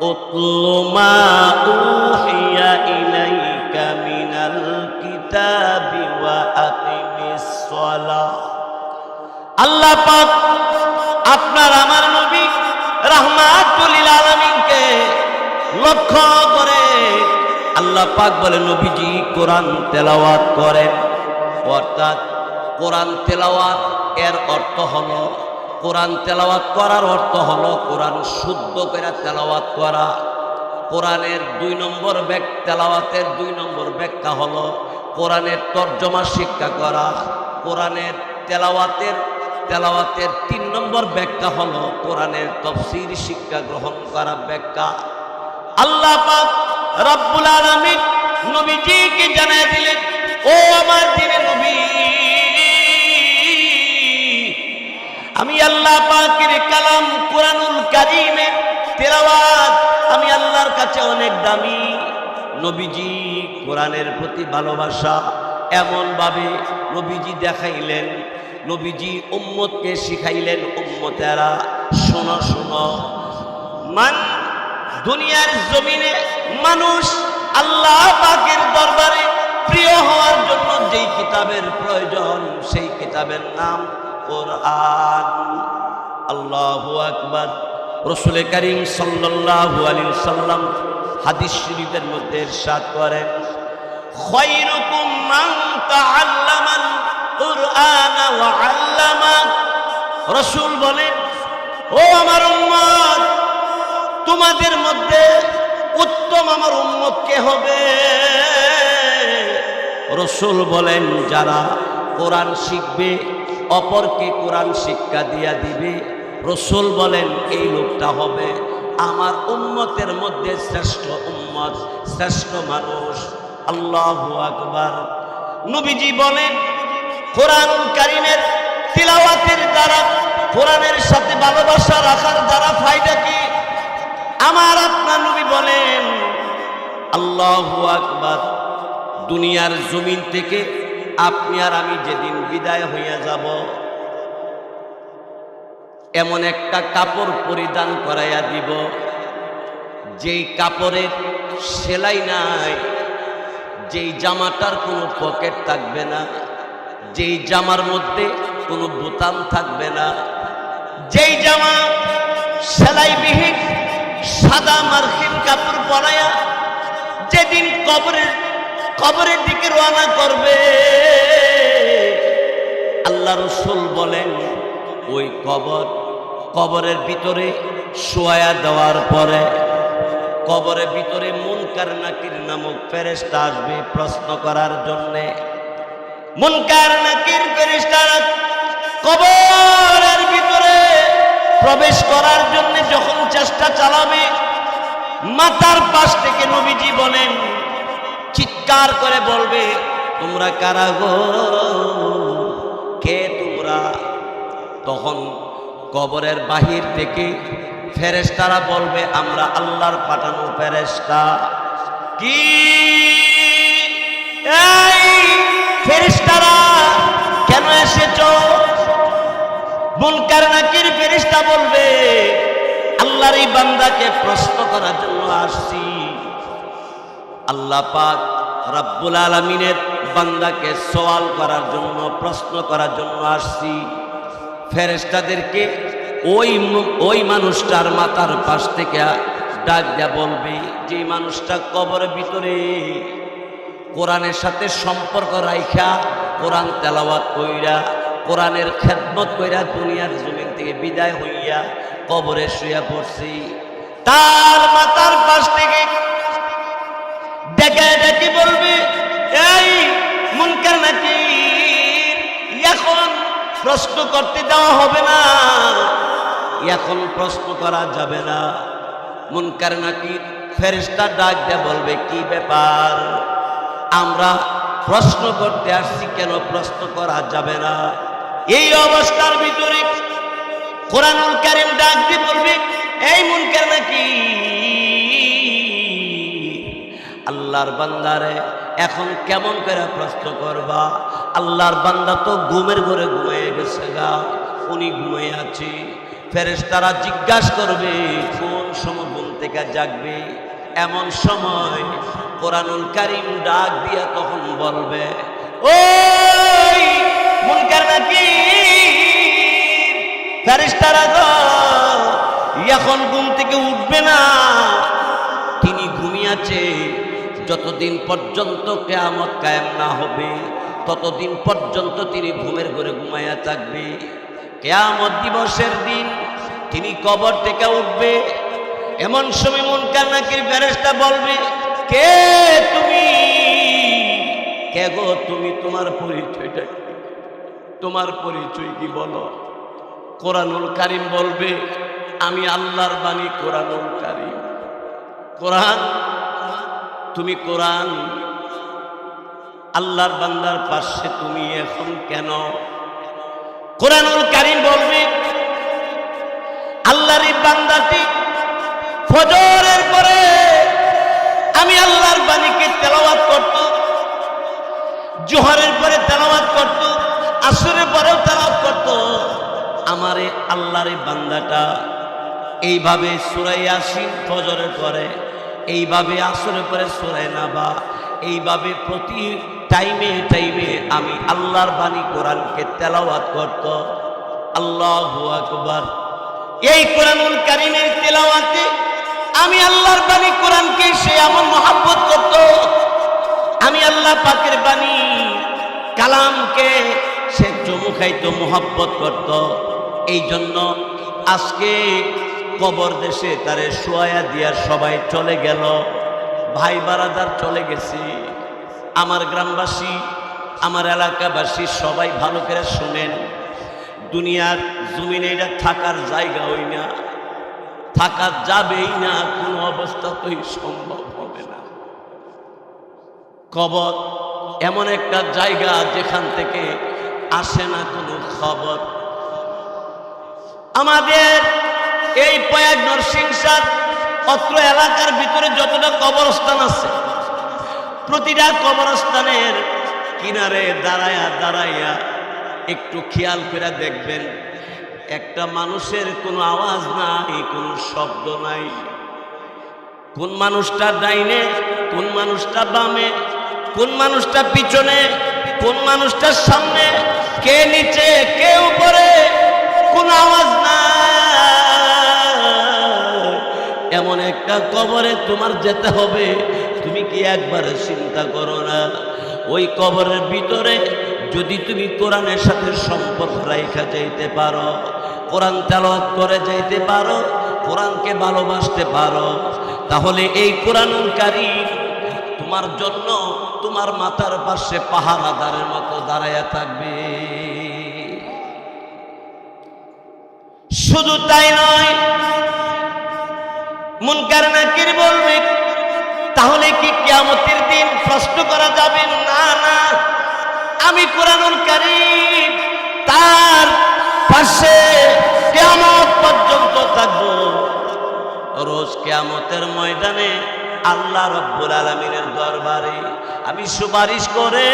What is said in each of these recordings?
উতলু মা উহিয়া ইলাইকা মিনাল কিতাবি ওয়া আকিমিস সালাহ। আল্লাহ পাক আপনার আমার নবী রাহমাতুল লিল আলামিনকে লক্ষ্য করে আল্লাহ পাক বলে, নবীজি কোরআন তেলাওয়াত করেন। অর্থাৎ কোরআন তেলাওয়াত এর অর্থ হলো, কোরআন তেলাওয়াত করার অর্থ হলো কোরআন শুদ্ধ করে তেলাওয়াত করা। কোরআনের 2 নম্বর তেলাওয়াতের 2 নম্বর ব্যাখ্যা হলো কোরআনের তর্জমা শিক্ষা করা। কোরআনের তেলাওয়াতের 3 নম্বর ব্যাখ্যা হলো কোরআনের তাফসীর শিক্ষা গ্রহণ করা ব্যাখ্যা। আল্লাহ পাক রব্বুল আলামিন নবীজিকে জানায় দিলেন, ও আমার দিনের নবী, আমি আল্লাহ পাকের কালাম কোরআনুল কারীমের তেলাওয়াত আমি আল্লাহর কাছে অনেক দামি। নবীজি কোরআনের প্রতি ভালোবাসা এমন ভাবে নবীজি দেখাইলেন, নবীজি উম্মতকে শিখাইলেন, উম্মতেরা শোনো শোনো, দুনিয়ার জমিনে মানুষ আল্লাহ পাকের দরবারে প্রিয় হওয়ার জন্য যেই কিতাবের প্রয়োজন সেই কিতাবের নাম কোরআন। আল্লাহু আকবার। রাসূল করিম সাল্লাল্লাহু আলাইহি ওয়াসাল্লাম হাদিস শরীফের মধ্যে ইরশাদ করেন, খায়রুকুম মান তাআল্লামাল কুরআন ওয়া আল্লামা। রাসূল বলেন, ও আমার উম্মত, তোমাদের মধ্যে উত্তম আমার উম্মত কে হবে? রাসূল বলেন, যারা কোরআন শিখবে, অপরকে কোরআন শিক্ষা দিয়া দিবে। রাসূল বলেন, এই লোকটা হবে আমার উম্মতের মধ্যে শ্রেষ্ঠ উম্মত, শ্রেষ্ঠ মানুষ। আল্লাহু আকবার। নবীজি বলেন, কোরআনুল কারীমের তিলাওয়াতের দ্বারা, কোরআনের সাথে ভালোবাসা রাখার দ্বারা ফায়দা কি? আমার আপনার নবী বলেন, আল্লাহু আকবার, দুনিয়ার জমিন থেকে আপনি আর আমি যেদিন বিদায় হইয়া যাব, এমন একটা কাপড় পরিধান করাইয়া দিব যেই কাপড়ের সেলাই নাই, যেই জামাটার কোনো পকেট থাকবে না, যেই জামার মধ্যে কোনো বোতাম থাকবে না, যেই জামা সেলাইবিহীন সাদা মার্কিন কাপড় পরাইয়া যেদিন কবরের দিকে রওনা করবে, আল্লাহ রাসূল বলেন, ওই কবরের ভিতরে শোয়া দেওয়ার পরে কবরের ভিতরে মুনকার নাকির নামক ফেরেশতা আসবে প্রশ্ন করার জন্যে। মুনকার নাকির ফেরেশতারা কবরের ভিতরে প্রবেশ করার জন্য যখন চেষ্টা চালাবে, মাথার পাশ থেকে নবীজি বলেন, চিৎকার করে বলবে, তোমরা কারা গো, কে তোমরা? তখন কবরের বাহির থেকে ফেরেশতারা বলবে, আমরা আল্লাহর পাঠানো ফেরেশতা। কি এই ফেরেশতারা কেন এসেছো? মুনকার নাকির ফেরেশতা বলবে, আল্লাহর এই বান্দাকে প্রশ্ন করার জন্য আসছি। আল্লাহ পাক রব্বুল আলামিনের বান্দাকে সওয়াল করার জন্য, প্রশ্ন করার জন্য আসছি। ফেরেশতাদেরকে ওই মানুষটার মাথার পাশ থেকে ডাক দিয়া বলবে, যে মানুষটা কবরের ভিতরে কোরআনের সাথে সম্পর্ক রাইখা কোরআন তেলাওয়াত কইরা, কোরআনের খেদমত কইরা দুনিয়ার জমিন থেকে বিদায় হইয়া কবরে শুয়ে পড়ছি, তার মাথার পাশ থেকে ডেকে ডেকে বলবে, এই মুনকার নাকির, এখন প্রশ্ন করতে দেওয়া হবে না, এখন প্রশ্ন করা যাবে না। মুনকার নাকির ফেরেশতা ডাক দিয়ে বলবে, কি ব্যাপার? আমরা প্রশ্ন করতে আসছি, কেন প্রশ্ন করা যাবে না? এই অবস্থার ভিতরে কোরআনুল কারীম ডাক দিয়ে বলবে, এই মুনকার নাকির, আল্লাহর বান্দারে এখন কেমন করে প্রশ্ন করবা? আল্লাহর বান্দা তো ঘুমের ঘরে ঘুমিয়ে গেছে গা, উনি ঘুমিয়ে আছে। ফেরেশতারা জিজ্ঞাসা করবে, কোন সময় থেকে জাগবে। এমন সময় কোরআনুল কারীম ডাক দিয়া তখন বলবে, ওই মুনকার নাকির ফেরেশতারা গো, এখন ঘুম থেকে উঠবে না। তিনি ঘুমিয়েছে যতদিন পর্যন্ত কিয়ামত কায়েম না হবে, ততদিন পর্যন্ত তিনি ঘুমের ঘরে ঘুমাইয়া থাকবে। কিয়ামত দিবসের দিন তিনি কবর থেকে উঠবে। এমন সময় মুনকার নাকির ফেরেশতা বলবে, কে তুমি? কে গো তুমি? তোমার পরিচয়টা কি? তোমার পরিচয় কি বলো? কোরআনুল কারীম বলবে, আমি আল্লাহর বাণী কোরআনুল কারীম। কোরআন, তুমি কোরআন, আল্লাহর বান্দার পাশে তুমি এখন কেন? কোরআনুল কারীম বলবে, আল্লাহর এই বান্দাটি ফজরের পরে আমি আল্লাহর বাণীকে তেলাওয়াত করত, জোহরের পরে তেলাওয়াত করত, আসরের পরেও তেলাওয়াত করত। আমারে আল্লাহর এই বান্দাটা এইভাবে সূরা ইয়াসিন ফজরের পরে, এইভাবে আসরের পরে সূরা নাবা, এইভাবে প্রতি টাইমে টাইমে আমি আল্লাহর বাণী কোরআনকে তেলাওয়াত করত। আল্লাহু আকবার। এই কোরআনুল কারীমের তেলাওয়াতে আমি আল্লাহর বাণী কোরআনকে সে এমন মহব্বত করত, আমি আল্লাহ পাকের বাণী কালামকে সে চুমু খাইতো, মহব্বত করত। এই জন্য আজকে কবর দেশে তারে শোয়া দিয়া সবাই চলে গেল, ভাই বারাদার চলে গেছি। আমার গ্রামবাসী, আমার এলাকাবাসী সবাই ভালো করে শুনেন, দুনিয়ার জমিনে এটা থাকার জায়গা হই না, থাকা যাবেই না, কোনো অবস্থাতেই সম্ভব হবে না। কবর এমন একটা জায়গা যেখান থেকে আসে না কোনো খবর। আমাদের এই পয়াগ নরসিংসার অত্র এলাকার ভিতরে যতটা কবরস্থান আছে, প্রতিটা কবরস্থানের কিনারে দাঁড়ায়া দাঁড়াইয়া একটু খেয়াল করে দেখবেন, একটা মানুষের কোনো আওয়াজ নাই, কোনো শব্দ নাই। কোন মানুষটা ডাইনে, কোন মানুষটা বামে, কোন মানুষটা পিছনে, কোন মানুষটা সামনে, কে নিচে কে উপরে, কোন আওয়াজ নাই। এমন একটা কবরে তোমার যেতে হবে, তুমি কি একবার চিন্তা করো না? ওই কবরের ভিতরে যদি তুমি কোরআনের সাথে সম্পর্ক রাখা যাইতে পারো, কোরআন তেলাওয়াত করে যাইতে পারো, কোরআনকে ভালোবাসতে পারো, তাহলে এই কোরআনুল কারীম তোমার জন্য তোমার মাথার পাশে পাহারাদারের মতো দাঁড়ায়া থাকবে। শুধু তাই নয়, মুনকার নাকির বলবে, তাহলে কি কিয়ামতের দিন প্রশ্ন করা যাবে? না না, আমি কোরআনুল কারীম তার পাশে কিয়ামত পর্যন্ত থাকব। রোজ কিয়ামতের ময়দানে আল্লাহ রাব্বুল আলামিনের দরবারে আমি সুপারিশ করে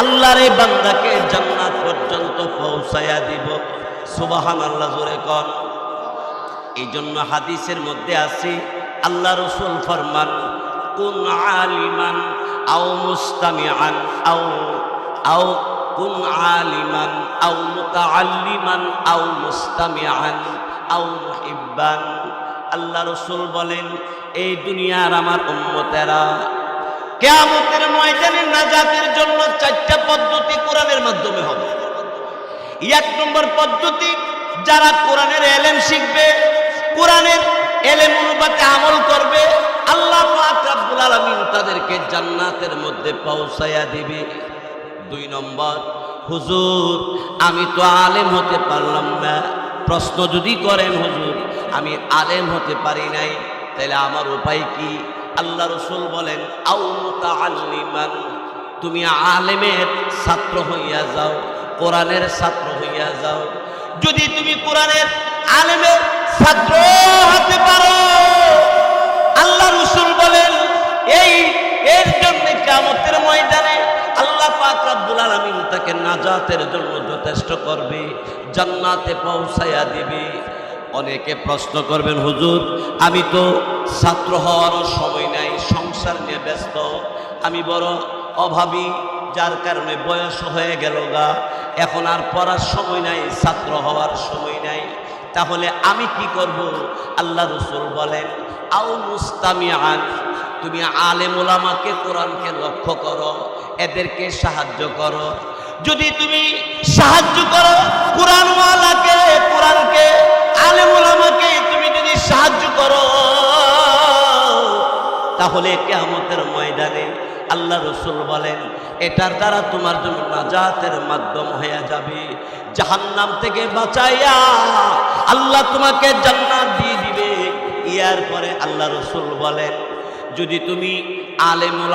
আল্লাহর এই বান্দাকে জান্নাত পর্যন্ত পৌঁছায়া দিব। সুবহানাল্লাহ, জোরে কর। এই জন্য হাদিসের মধ্যে আছে, আল্লাহ রাসূল ফরমান, কুন আলিমান আও মুস্তামিআন আও কুন আলিমান আও মুতাআল্লিমান আও মুস্তামিআন আও মুহিব্বান। আল্লাহ রাসূল বলেন, এই দুনিয়ার আমার উম্মতেরা কিয়ামতের ময়দানে নাজাতের জন্য 4টা পদ্ধতি কোরআনের মাধ্যমে হবে। 1 নম্বর পদ্ধতি, যারা কোরআনের ইলম শিখবে, কোরআনের ইলম অনুপাতে আমল করবে, আল্লাহ পাক রব্বুল আলামিন তাদেরকে জান্নাতের মধ্যে পৌঁছায়া দিবে। 2 নম্বর, হুজুর আমি তো আলেম হতে পারলাম না। প্রশ্ন যদি করেন, হুজুর আমি আলেম হতে পারি নাই, তাহলে আমার উপায় কি? আল্লাহ রাসূল বলেন, আও মুতাআল্লিমান, তুমি আলেমের ছাত্র হইয়া যাও, কোরআনের ছাত্র হইয়া যাও। যদি তুমি কোরআনের আলেমের ছাত্র হতে পারো, আল্লাহ রাসূল বলেন, এর জন্য কিয়ামতের ময়দানে আল্লাহ পাক রব্বুল আলামিন তাকে নাজাতের জন্য যথেষ্ট করবে, জান্নাতে পৌঁছায়া দিবে। অনেকে প্রশ্ন করবেন, হুজুর আমি তো ছাত্র হওয়ারও সময় নাই, সংসার নিয়ে ব্যস্ত, আমি বড় অভাবী, যার কারণে বয়স হয়ে গেল গা, এখন আর পড়ার সময় নাই, ছাত্র হওয়ার সময় নাই, তাহলে আমি কি করব? আল্লাহ রাসূল বলেন, আও মুস্তামিআন, তুমি আলেম ওলামাকে, কোরআনকে লক্ষ্য করো, এদেরকে সাহায্য করো। যদি তুমি সাহায্য করো কোরআনওয়ালাকে, কোরআনকে, আলেম ওলামাকে তুমি যদি সাহায্য করো, তাহলে কিয়ামতের ময়দানে আল্লাহ রাসূল বলেন এটার দ্বারা তোমার জন্য নাজাতের মাধ্যম হয়ে যাবে। জাহান্নাম থেকে বাঁচাইয়া আল্লাহ তোমাকে জান্নাত দিয়ে দিবে। ইয়ার পরে আল্লাহ রাসূল বলেন, যদি তুমি আলেম ওলামা